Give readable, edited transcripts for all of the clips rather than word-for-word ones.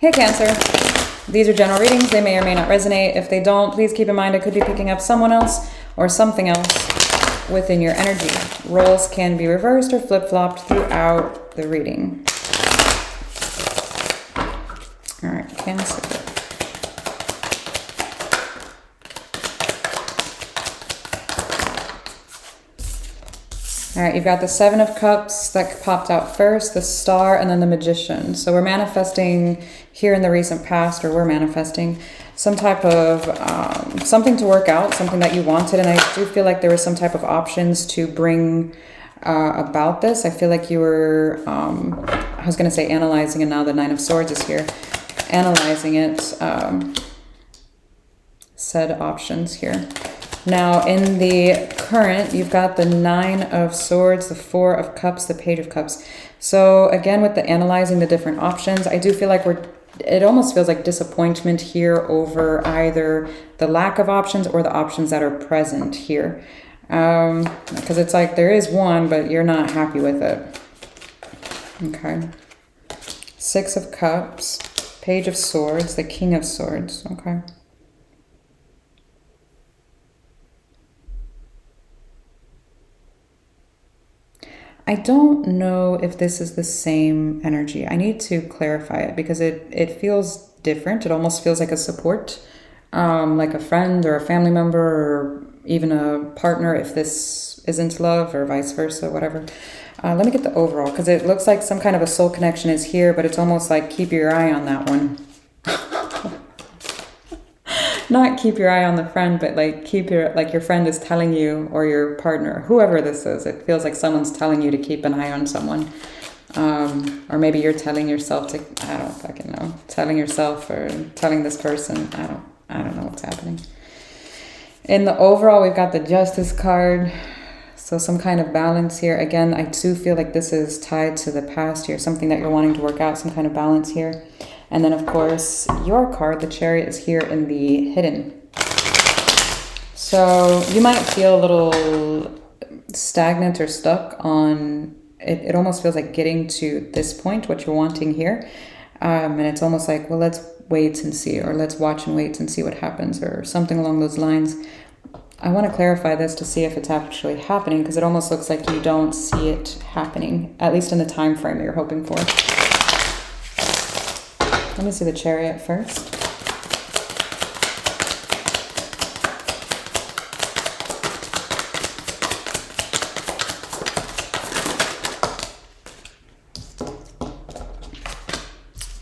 Hey Cancer, these are general readings. They may or may not resonate. If they don't, please keep in mind I could be picking up someone else or something else within your energy. Roles can be reversed or flip-flopped throughout the reading. All right, Cancer. All right, you've got the Seven of Cups that popped out first, the Star, and then the Magician. So we're manifesting here in the recent past, or we're manifesting some type of something to work out, something that you wanted. And I do feel like there was some type of options to bring about this. I feel like you were, I was going to say analyzing, and now the Nine of Swords is here. Analyzing it, said options here. Now, in the current, you've got the Nine of Swords, the Four of Cups, the Page of Cups. So again, with the analyzing the different options, I do feel like it almost feels like disappointment here over either the lack of options or the options that are present here. Because it's like there is one, but you're not happy with it. Okay. Six of Cups, Page of Swords, the King of Swords. Okay. I don't know if this is the same energy. I need to clarify it because it feels different. It almost feels like a support, like a friend or a family member or even a partner if this isn't love or vice versa, whatever. Let me get the overall because it looks like some kind of a soul connection is here, but it's almost like keep your eye on that one. Not keep your eye on the friend, but like keep your friend is telling you, or your partner, whoever this is. It feels like someone's telling you to keep an eye on someone. Or maybe you're telling yourself to, I don't fucking know, telling yourself or telling this person. I don't know what's happening. In the overall, we've got the Justice card. So some kind of balance here. Again, I do feel like this is tied to the past here, something that you're wanting to work out, some kind of balance here. And then, of course, your card, the Chariot, is here in the hidden. So you might feel a little stagnant or stuck on it. It almost feels like getting to this point, what you're wanting here. And it's almost like, well, let's wait and see, or let's watch and wait and see what happens, or something along those lines. I want to clarify this to see if it's actually happening, because it almost looks like you don't see it happening, at least in the time frame that you're hoping for. Let me see the Chariot first.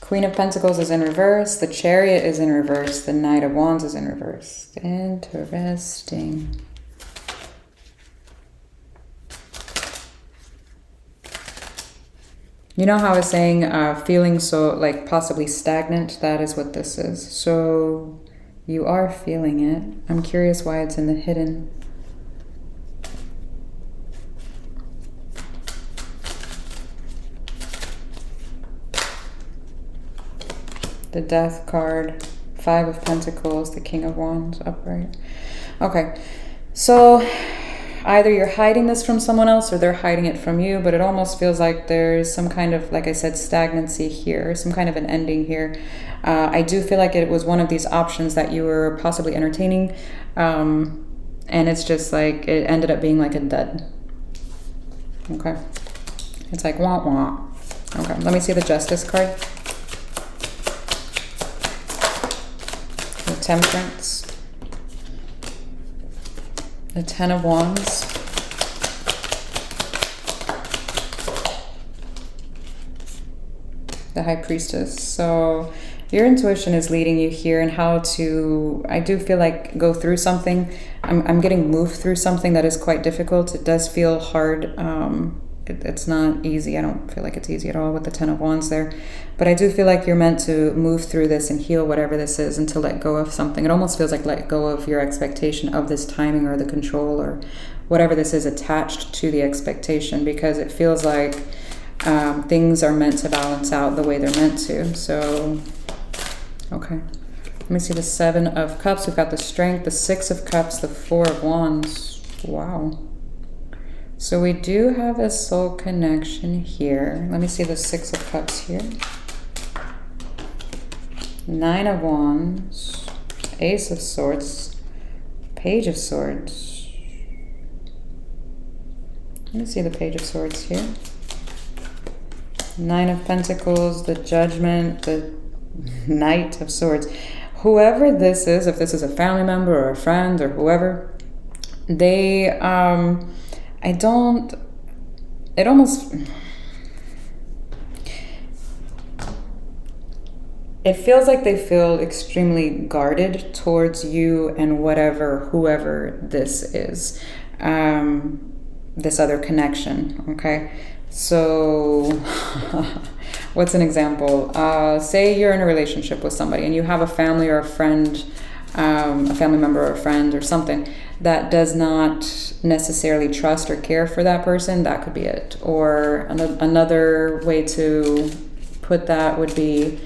Queen of Pentacles is in reverse. The Chariot is in reverse. The Knight of Wands is in reverse. Interesting. You know how I was saying feeling so like possibly stagnant? That is what this is. So you are feeling it. I'm curious why it's in the hidden. The Death card, Five of Pentacles, the King of Wands, upright. Okay, so either you're hiding this from someone else or they're hiding it from you, but it almost feels like there's some kind of, like I said, stagnancy here, some kind of an ending here. I do feel like it was one of these options that you were possibly entertaining, and it's just like it ended up being like a dud. Okay. It's like wah wah. Okay, let me see the Justice card. The Temperance. The Ten of Wands. The High Priestess. So your intuition is leading you here in how to, I do feel like, go through something. I'm getting moved through something that is quite difficult. It does feel hard. It's not easy. I don't feel like it's easy at all with the Ten of Wands there. But I do feel like you're meant to move through this and heal whatever this is and to let go of something. It almost feels like let go of your expectation of this timing or the control or whatever this is attached to the expectation, because it feels like things are meant to balance out the way they're meant to. So, okay. Let me see the Seven of Cups. We've got the Strength, the Six of Cups, the Four of Wands. Wow. So we do have a soul connection here. Let me see the Six of Cups here. Nine of Wands, Ace of Swords, Page of Swords. Let me see the Page of Swords here. Nine of Pentacles, the Judgment, the Knight of Swords. Whoever this is, if this is a family member or a friend or whoever, they, it almost, it feels like they feel extremely guarded towards you and whoever this is, this other connection, okay? So, what's an example? Say you're in a relationship with somebody and you have a family or a friend, a family member or a friend or something that does not necessarily trust or care for that person. That could be it. Or another way to put that would be,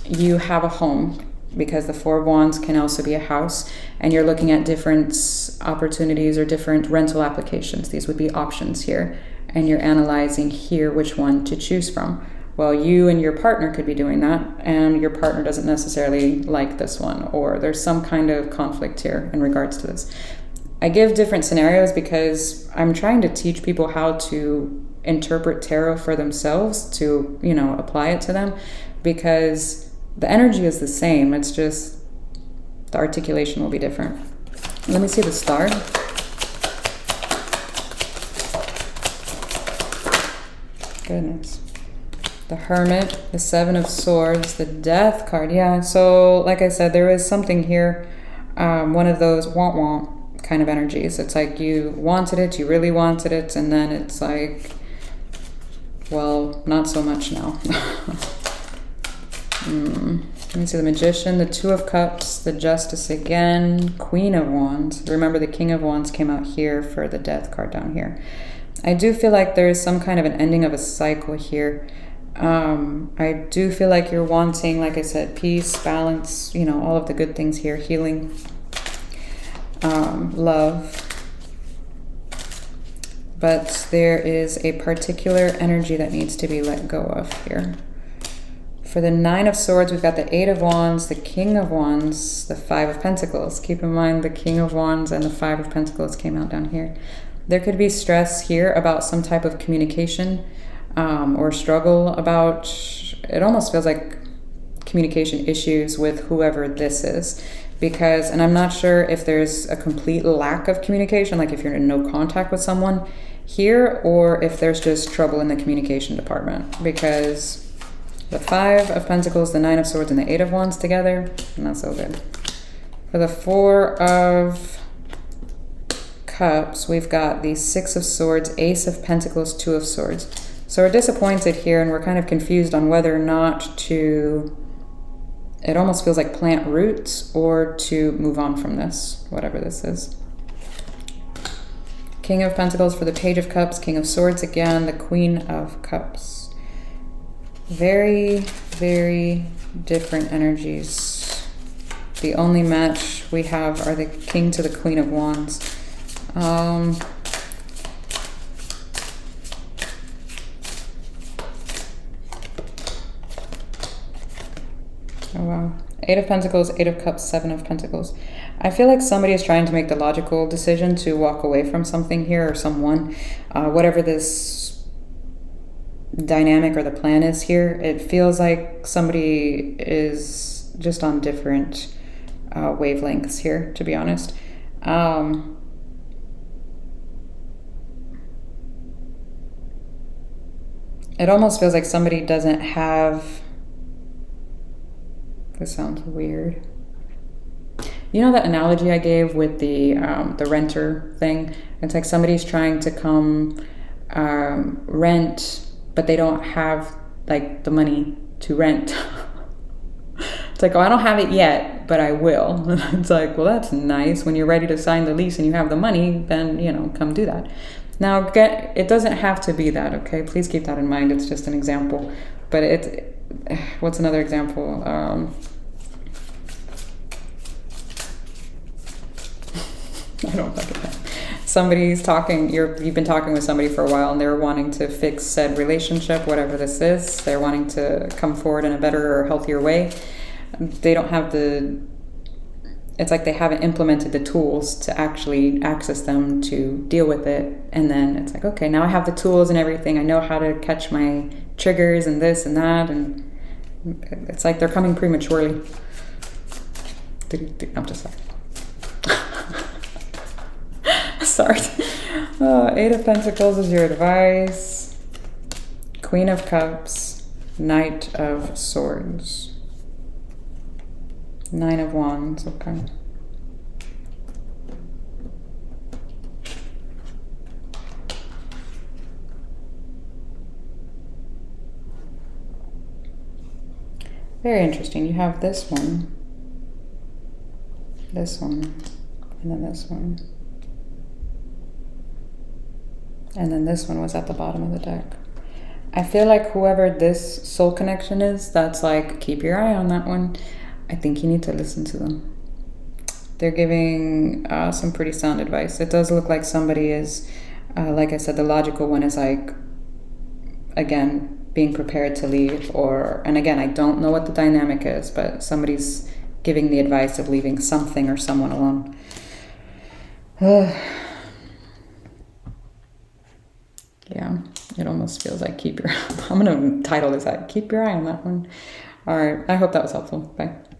you have a home, because the Four of Wands can also be a house, and you're looking at different opportunities or different rental applications. These would be options here, and you're analyzing here which one to choose from. Well, you and your partner could be doing that, and your partner doesn't necessarily like this one, or there's some kind of conflict here in regards to this. I give different scenarios because I'm trying to teach people how to interpret tarot for themselves, to, you know, apply it to them, because the energy is the same. It's just the articulation will be different. Let me see the star. Goodness. The Hermit, the Seven of Swords, the Death card. Yeah, so like I said, there is something here, one of those want kind of energies. It's like you wanted it, you really wanted it, and then it's like, well, not so much now. Let me see the Magician, the Two of Cups, the Justice again, Queen of Wands. Remember, the King of Wands came out here for the Death card down here. I do feel like there is some kind of an ending of a cycle here. I do feel like you're wanting, like I said, peace, balance, you know, all of the good things here, healing, love. But there is a particular energy that needs to be let go of here. For the Nine of Swords, we've got the Eight of Wands, the King of Wands, the Five of Pentacles. Keep in mind the King of Wands and the Five of Pentacles came out down here. There could be stress here about some type of communication, or struggle about, it almost feels like communication issues with whoever this is. Because, and I'm not sure if there's a complete lack of communication, like if you're in no contact with someone here, or if there's just trouble in the communication department. Because the Five of Pentacles, the Nine of Swords, and the Eight of Wands together, not so good. For the Four of Cups, we've got the Six of Swords, Ace of Pentacles, Two of Swords. So we're disappointed here, and we're kind of confused on whether or not to, it almost feels like plant roots or to move on from this, whatever this is. King of Pentacles for the Page of Cups, King of Swords again, the Queen of Cups. Very, very different energies. The only match we have are the King to the Queen of Wands. Oh wow. Eight of Pentacles, Eight of Cups, Seven of Pentacles. I feel like somebody is trying to make the logical decision to walk away from something here, or someone, whatever this dynamic or the plan is here. It feels like somebody is just on different wavelengths here, to be honest. It almost feels like somebody doesn't have, this sounds weird. You know that analogy I gave with the renter thing? It's like somebody's trying to come rent, but they don't have like the money to rent. It's like, oh, I don't have it yet, but I will. It's like, well, that's nice. When you're ready to sign the lease and you have the money, then, you know, come do that. Now, it doesn't have to be that, okay? Please keep that in mind. It's just an example. But what's another example? I don't fucking know. somebody's talking, you've been talking with somebody for a while and they're wanting to fix said relationship, whatever this is. They're wanting to come forward in a better or healthier way. They don't have it's like they haven't implemented the tools to actually access them to deal with it. And then it's like, okay, now I have the tools and everything. I know how to catch my triggers and this and that. And it's like they're coming prematurely. I'm just sorry. Sorry. Eight of Pentacles is your advice. Queen of Cups. Knight of Swords. Nine of Wands. Okay. Very interesting. You have this one, and then this one. And then this one was at the bottom of the deck. I feel like whoever this soul connection is, that's like, keep your eye on that one. I think you need to listen to them. They're giving some pretty sound advice. It does look like somebody is, like I said, the logical one is like, again, being prepared to leave, and again, I don't know what the dynamic is, but somebody's giving the advice of leaving something or someone alone. Yeah, it almost feels like I'm going to title this out, keep your eye on that one. All right, I hope that was helpful. Bye.